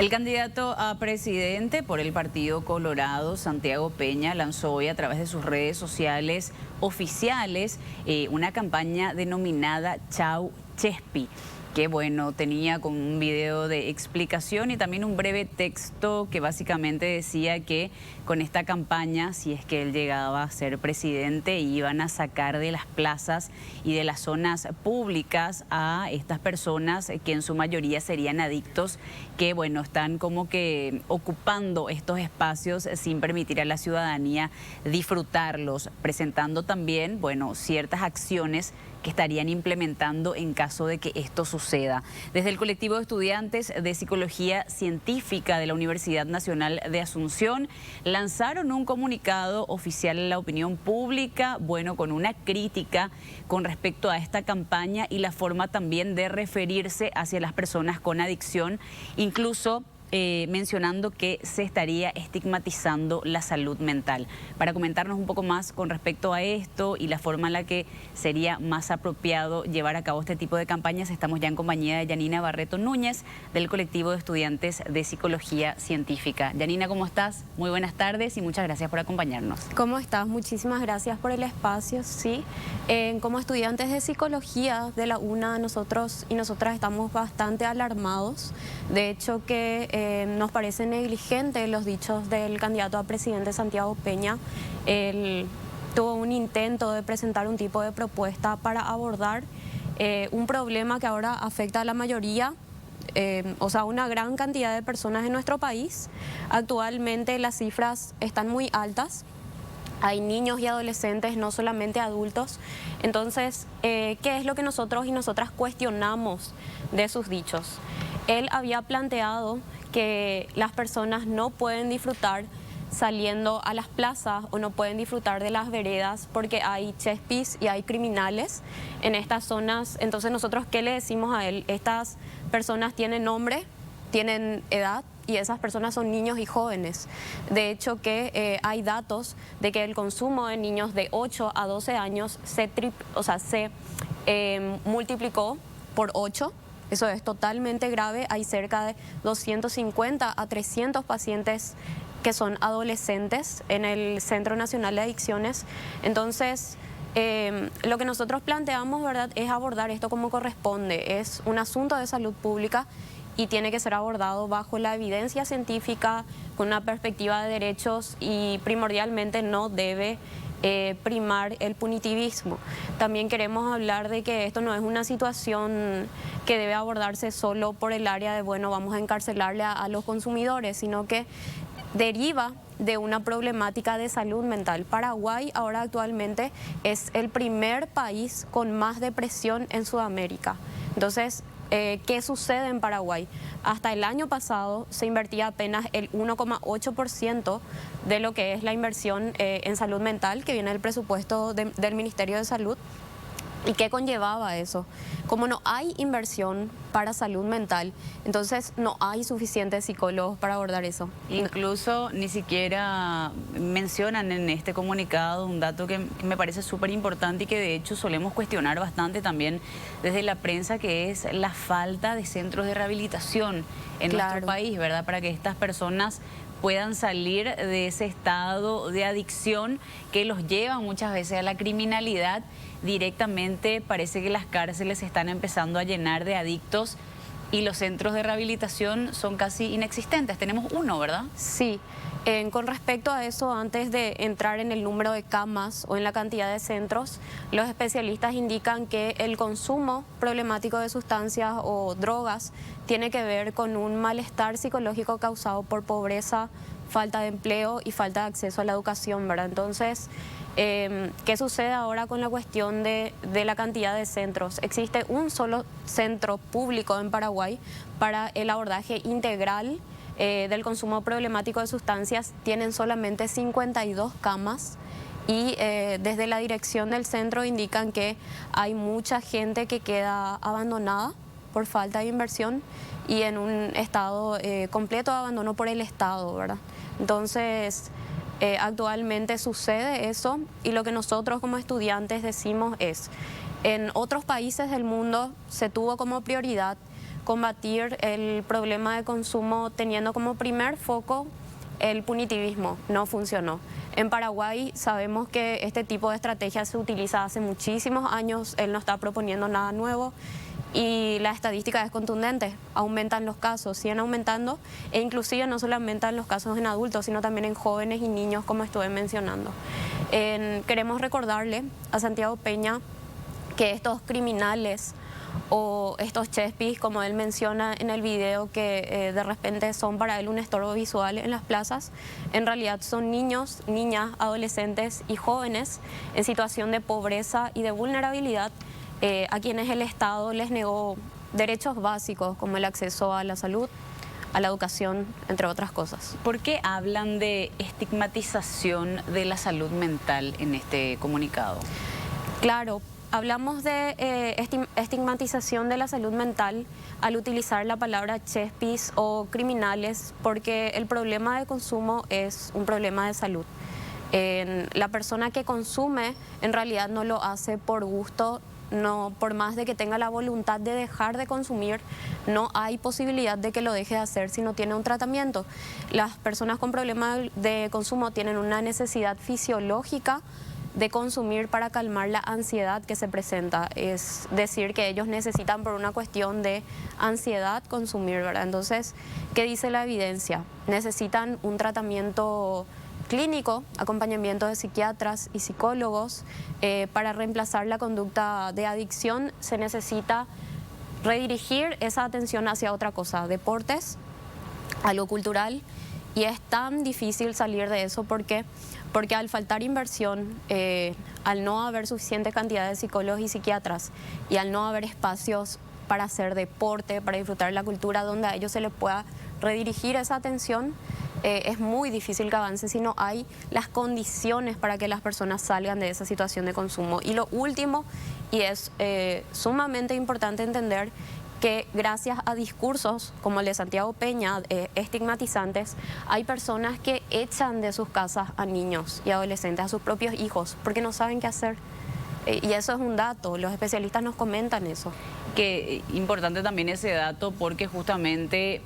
El candidato a presidente por el Partido Colorado, Santiago Peña, lanzó hoy a través de sus redes sociales oficiales una campaña denominada Chau Chespi, que bueno, tenía con un video de explicación y también un breve texto que básicamente decía que con esta campaña, si es que él llegaba a ser presidente, iban a sacar de las plazas y de las zonas públicas a estas personas que en su mayoría serían adictos, que bueno, están como que ocupando estos espacios sin permitir a la ciudadanía disfrutarlos, presentando también, bueno, ciertas acciones que estarían implementando en caso de que esto suceda. Desde el colectivo de estudiantes de Psicología Científica de la Universidad Nacional de Asunción lanzaron un comunicado oficial a la opinión pública, bueno, con una crítica con respecto a esta campaña y la forma también de referirse hacia las personas con adicción, incluso mencionando que se estaría estigmatizando la salud mental. Para comentarnos un poco más con respecto a esto y la forma en la que sería más apropiado llevar a cabo este tipo de campañas, estamos ya en compañía de Yanina Barreto Núñez, del colectivo de estudiantes de Psicología Científica. Yanina, ¿cómo estás? Muy buenas tardes y muchas gracias por acompañarnos. ¿Cómo estás? Muchísimas gracias por el espacio. Sí, como estudiantes de Psicología de la UNA, nosotros y nosotras estamos bastante alarmados. De hecho, que nos parece negligente los dichos del candidato a presidente Santiago Peña. Él tuvo un intento de presentar un tipo de propuesta para abordar un problema que ahora afecta a la mayoría, o sea, una gran cantidad de personas en nuestro país. Actualmente las cifras están muy altas. Hay niños y adolescentes, no solamente adultos. Entonces, ¿qué es lo que nosotros y nosotras cuestionamos de sus dichos? Él había planteado que las personas no pueden disfrutar saliendo a las plazas o no pueden disfrutar de las veredas porque hay chespis y hay criminales en estas zonas. Entonces, nosotros, ¿qué le decimos a él? Estas personas tienen nombre, tienen edad, y esas personas son niños y jóvenes. De hecho, que hay datos de que el consumo de niños de 8 a 12 años se multiplicó por 8. Eso es totalmente grave. Hay cerca de 250 a 300 pacientes que son adolescentes en el Centro Nacional de Adicciones. Entonces, lo que nosotros planteamos, ¿verdad?, es abordar esto como corresponde. Es un asunto de salud pública y tiene que ser abordado bajo la evidencia científica, con una perspectiva de derechos, y primordialmente no debe primar el punitivismo. También queremos hablar de que esto no es una situación que debe abordarse solo por el área de, bueno, vamos a encarcelarle a los consumidores, sino que deriva de una problemática de salud mental. Paraguay ahora actualmente es el primer país con más depresión en Sudamérica. Entonces, ¿qué sucede en Paraguay? Hasta el año pasado se invertía apenas el 1,8% de lo que es la inversión en salud mental, que viene del presupuesto del Ministerio de Salud. ¿Y qué conllevaba eso? Como no hay inversión para salud mental, entonces no hay suficientes psicólogos para abordar eso. Incluso ni siquiera mencionan en este comunicado un dato que me parece súper importante y que de hecho solemos cuestionar bastante también desde la prensa, que es la falta de centros de rehabilitación en nuestro país, ¿verdad? Para que estas personas puedan salir de ese estado de adicción que los lleva muchas veces a la criminalidad. Directamente parece que las cárceles se están empezando a llenar de adictos y los centros de rehabilitación son casi inexistentes. Tenemos uno, ¿verdad? Sí. Con respecto a eso, antes de entrar en el número de camas o en la cantidad de centros, los especialistas indican que el consumo problemático de sustancias o drogas tiene que ver con un malestar psicológico causado por pobreza, falta de empleo y falta de acceso a la educación, ¿verdad? Entonces, ¿qué sucede ahora con la cuestión de la cantidad de centros? Existe un solo centro público en Paraguay para el abordaje integral del consumo problemático de sustancias. Tienen solamente 52 camas y desde la dirección del centro indican que hay mucha gente que queda abandonada por falta de inversión y en un estado completo de abandono por el Estado, ¿verdad? Entonces, actualmente sucede eso, y lo que nosotros como estudiantes decimos es, en otros países del mundo se tuvo como prioridad combatir el problema de consumo teniendo como primer foco el punitivismo. No funcionó. En Paraguay sabemos que este tipo de estrategia se utiliza hace muchísimos años, él no está proponiendo nada nuevo y la estadística es contundente, aumentan los casos, siguen aumentando e inclusive no solo aumentan los casos en adultos, sino también en jóvenes y niños, como estuve mencionando. Queremos recordarle a Santiago Peña que estos criminales o estos chespis, como él menciona en el video, que de repente son para él un estorbo visual en las plazas, en realidad son niños, niñas, adolescentes y jóvenes en situación de pobreza y de vulnerabilidad a quienes el Estado les negó derechos básicos como el acceso a la salud, a la educación, entre otras cosas. ¿Por qué hablan de estigmatización de la salud mental en este comunicado? Claro, hablamos de estigmatización de la salud mental al utilizar la palabra chespis o criminales, porque el problema de consumo es un problema de salud. La persona que consume en realidad no lo hace por gusto, no, por más de que tenga la voluntad de dejar de consumir, no hay posibilidad de que lo deje de hacer si no tiene un tratamiento. Las personas con problemas de consumo tienen una necesidad fisiológica de consumir para calmar la ansiedad que se presenta. Es decir, que ellos necesitan por una cuestión de ansiedad consumir, ¿verdad? Entonces, ¿qué dice la evidencia? Necesitan un tratamiento clínico, acompañamiento de psiquiatras y psicólogos. Para reemplazar la conducta de adicción se necesita redirigir esa atención hacia otra cosa, deportes, algo cultural, y es tan difícil salir de eso porque al faltar inversión, al no haber suficiente cantidad de psicólogos y psiquiatras y al no haber espacios para hacer deporte, para disfrutar la cultura donde a ellos se les pueda redirigir esa atención, es muy difícil que avance si no hay las condiciones para que las personas salgan de esa situación de consumo. Y lo último, y es sumamente importante entender, que gracias a discursos como el de Santiago Peña, estigmatizantes, hay personas que echan de sus casas a niños y adolescentes, a sus propios hijos, porque no saben qué hacer. Y eso es un dato, los especialistas nos comentan eso. Que importante también ese dato, porque justamente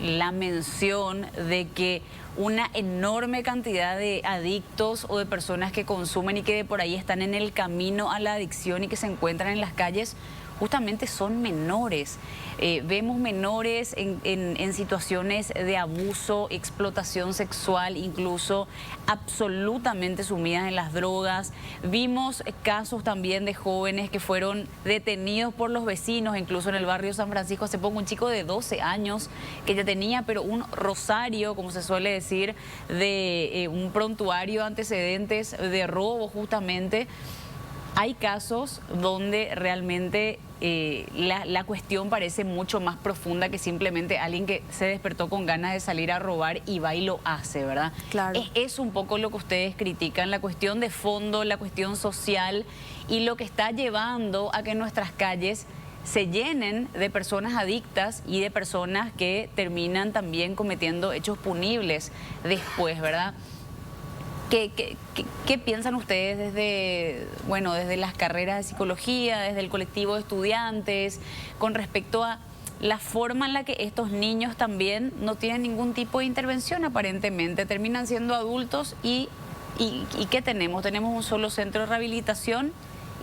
la mención de que una enorme cantidad de adictos o de personas que consumen y que de por ahí están en el camino a la adicción y que se encuentran en las calles, justamente son menores. Vemos menores en situaciones de abuso, explotación sexual, incluso absolutamente sumidas en las drogas. Vimos casos también de jóvenes que fueron detenidos por los vecinos, incluso en el barrio San Francisco. Hace poco un chico de 12 años que ya tenía, pero un rosario, como se suele decir, de un prontuario de antecedentes de robo justamente. Hay casos donde realmente la cuestión parece mucho más profunda que simplemente alguien que se despertó con ganas de salir a robar y va y lo hace, ¿verdad? Claro. Es un poco lo que ustedes critican, la cuestión de fondo, la cuestión social y lo que está llevando a que nuestras calles se llenen de personas adictas y de personas que terminan también cometiendo hechos punibles después, ¿verdad? ¿Qué piensan ustedes desde las carreras de psicología, desde el colectivo de estudiantes, con respecto a la forma en la que estos niños también no tienen ningún tipo de intervención aparentemente? Terminan siendo adultos y ¿qué tenemos? Tenemos un solo centro de rehabilitación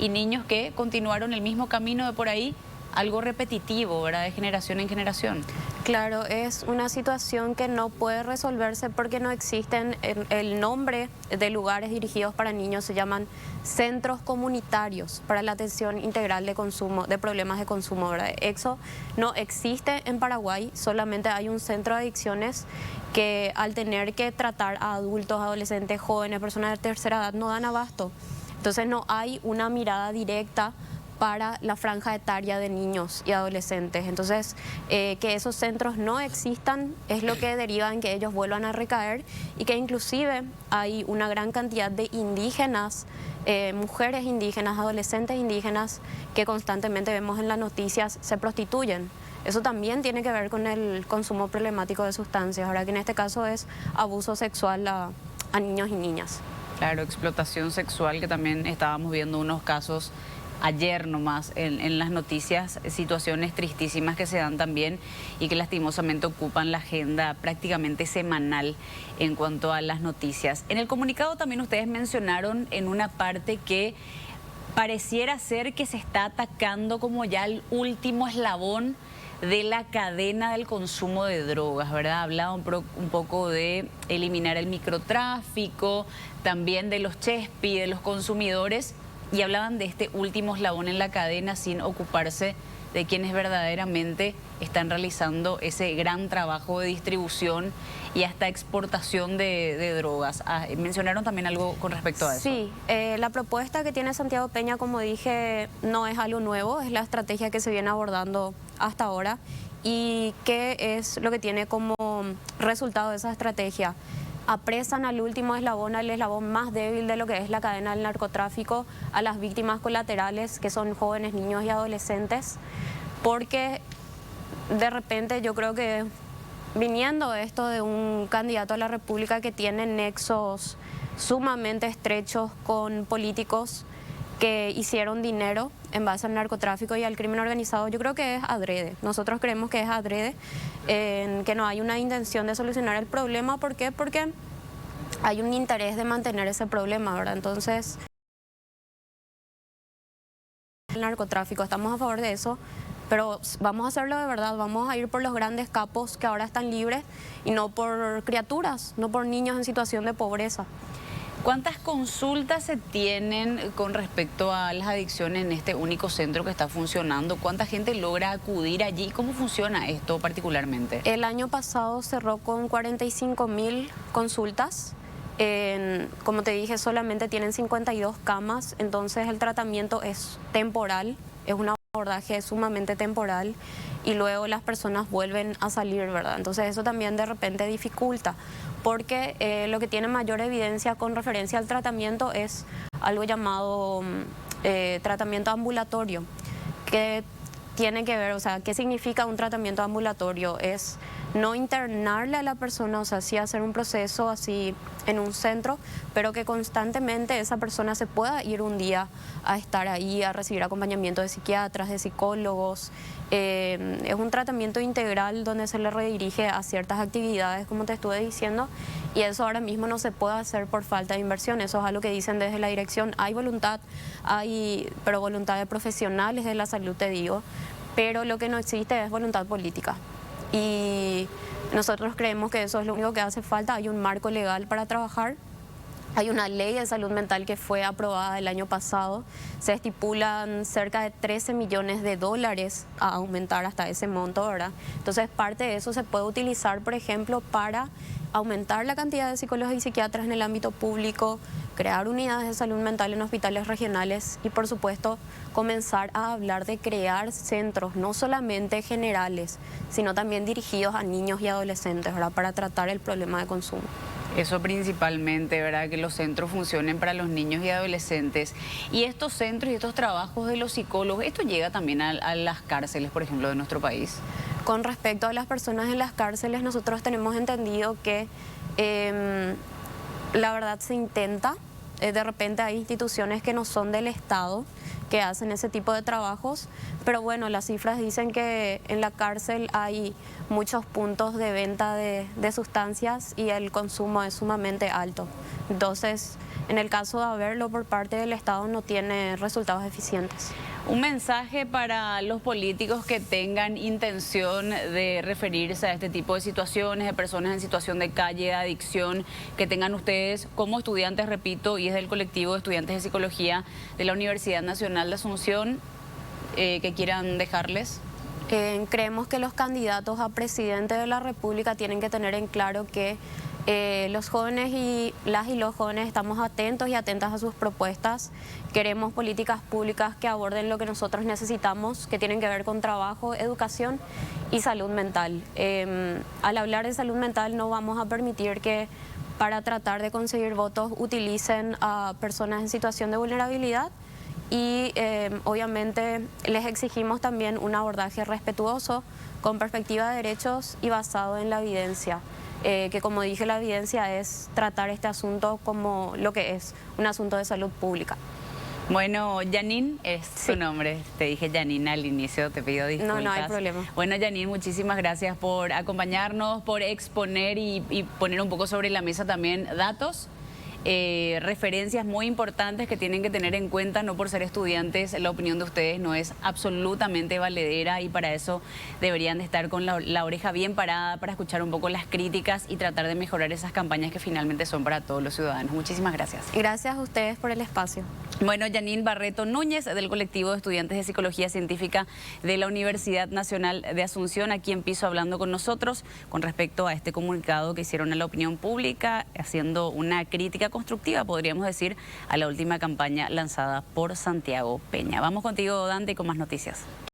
y niños que continuaron el mismo camino de por ahí, algo repetitivo, ¿verdad?, de generación en generación. Claro, es una situación que no puede resolverse porque no existen, el nombre de lugares dirigidos para niños se llaman centros comunitarios para la atención integral de consumo, de problemas de consumo, ¿verdad? Eso no existe en Paraguay, solamente hay un centro de adicciones que al tener que tratar a adultos, adolescentes, jóvenes, personas de tercera edad, no dan abasto. Entonces no hay una mirada directa para la franja etaria de niños y adolescentes. Entonces, que esos centros no existan es lo que deriva en que ellos vuelvan a recaer y que inclusive hay una gran cantidad de indígenas, mujeres indígenas, adolescentes indígenas que constantemente vemos en las noticias se prostituyen. Eso también tiene que ver con el consumo problemático de sustancias, ahora que en este caso es abuso sexual a niños y niñas. Claro, explotación sexual, que también estábamos viendo unos casos ayer nomás en las noticias, situaciones tristísimas que se dan también y que lastimosamente ocupan la agenda prácticamente semanal en cuanto a las noticias. En el comunicado también ustedes mencionaron en una parte que pareciera ser que se está atacando como ya el último eslabón de la cadena del consumo de drogas, ¿verdad? Hablaba un poco de eliminar el microtráfico, también de los chespi, de los consumidores, y hablaban de este último eslabón en la cadena sin ocuparse de quienes verdaderamente están realizando ese gran trabajo de distribución y hasta exportación de drogas. Mencionaron también algo con respecto a eso. Sí, la propuesta que tiene Santiago Peña, como dije, no es algo nuevo, es la estrategia que se viene abordando hasta ahora. ¿Y qué es lo que tiene como resultado de esa estrategia? Apresan al último eslabón, al eslabón más débil de lo que es la cadena del narcotráfico, a las víctimas colaterales, que son jóvenes, niños y adolescentes, porque de repente yo creo que viniendo esto de un candidato a la República que tiene nexos sumamente estrechos con políticos que hicieron dinero en base al narcotráfico y al crimen organizado, yo creo que es adrede. Nosotros creemos que es adrede, que no hay una intención de solucionar el problema. ¿Por qué? Porque hay un interés de mantener ese problema, ¿verdad? Entonces, el narcotráfico, estamos a favor de eso, pero vamos a hacerlo de verdad, vamos a ir por los grandes capos que ahora están libres y no por criaturas, no por niños en situación de pobreza. ¿Cuántas consultas se tienen con respecto a las adicciones en este único centro que está funcionando? ¿Cuánta gente logra acudir allí? ¿Cómo funciona esto particularmente? El año pasado cerró con 45.000 consultas. Como te dije, solamente tienen 52 camas, entonces el tratamiento es temporal, es un abordaje sumamente temporal y luego las personas vuelven a salir, ¿verdad? Entonces eso también de repente dificulta, porque lo que tiene mayor evidencia con referencia al tratamiento es algo llamado tratamiento ambulatorio, que tiene que ver, o sea, ¿qué significa un tratamiento ambulatorio? Es no internarle a la persona, o sea, sí hacer un proceso así en un centro, pero que constantemente esa persona se pueda ir un día a estar ahí, a recibir acompañamiento de psiquiatras, de psicólogos. Es un tratamiento integral donde se le redirige a ciertas actividades, como te estuve diciendo, y eso ahora mismo no se puede hacer por falta de inversión. Eso es algo que dicen desde la dirección. Hay voluntad, pero voluntad de profesionales de la salud, te digo, pero lo que no existe es voluntad política. Y nosotros creemos que eso es lo único que hace falta. Hay un marco legal para trabajar. Hay una ley de salud mental que fue aprobada el año pasado. Se estipulan cerca de 13 millones de dólares a aumentar hasta ese monto, ¿verdad? Entonces parte de eso se puede utilizar, por ejemplo, para aumentar la cantidad de psicólogos y psiquiatras en el ámbito público, crear unidades de salud mental en hospitales regionales y, por supuesto, comenzar a hablar de crear centros no solamente generales, sino también dirigidos a niños y adolescentes, ¿verdad?, para tratar el problema de consumo. Eso principalmente, ¿verdad? Que los centros funcionen para los niños y adolescentes. Y estos centros y estos trabajos de los psicólogos, ¿esto llega también a las cárceles, por ejemplo, de nuestro país? Con respecto a las personas en las cárceles, nosotros tenemos entendido que la verdad se intenta. De repente hay instituciones que no son del Estado que hacen ese tipo de trabajos, pero bueno, las cifras dicen que en la cárcel hay muchos puntos de venta de sustancias y el consumo es sumamente alto. Entonces, en el caso de haberlo por parte del Estado no tiene resultados eficientes. Un mensaje para los políticos que tengan intención de referirse a este tipo de situaciones, de personas en situación de calle, de adicción, que tengan ustedes como estudiantes, repito, y es del colectivo de estudiantes de psicología de la Universidad Nacional de Asunción, que quieran dejarles. Creemos que los candidatos a presidente de la República tienen que tener en claro que los jóvenes y los jóvenes estamos atentos y atentas a sus propuestas. Queremos políticas públicas que aborden lo que nosotros necesitamos, que tienen que ver con trabajo, educación y salud mental. Al hablar de salud mental no vamos a permitir que para tratar de conseguir votos utilicen a personas en situación de vulnerabilidad y obviamente les exigimos también un abordaje respetuoso, con perspectiva de derechos y basado en la evidencia. Que como dije, la evidencia es tratar este asunto como lo que es, un asunto de salud pública. Bueno, Janine es Sí. su nombre. Te dije Janine al inicio, te pido disculpas. No hay problema. Bueno, Janine, muchísimas gracias por acompañarnos, por exponer y poner un poco sobre la mesa también datos. Referencias muy importantes que tienen que tener en cuenta, no por ser estudiantes, la opinión de ustedes no es absolutamente valedera y para eso deberían de estar con la oreja bien parada para escuchar un poco las críticas y tratar de mejorar esas campañas que finalmente son para todos los ciudadanos. Muchísimas gracias. Gracias a ustedes por el espacio. Bueno, Janine Barreto Núñez, del colectivo de estudiantes de Psicología Científica de la Universidad Nacional de Asunción, aquí en piso hablando con nosotros con respecto a este comunicado que hicieron a la opinión pública, haciendo una crítica constructiva, podríamos decir, a la última campaña lanzada por Santiago Peña. Vamos contigo, Dante, con más noticias.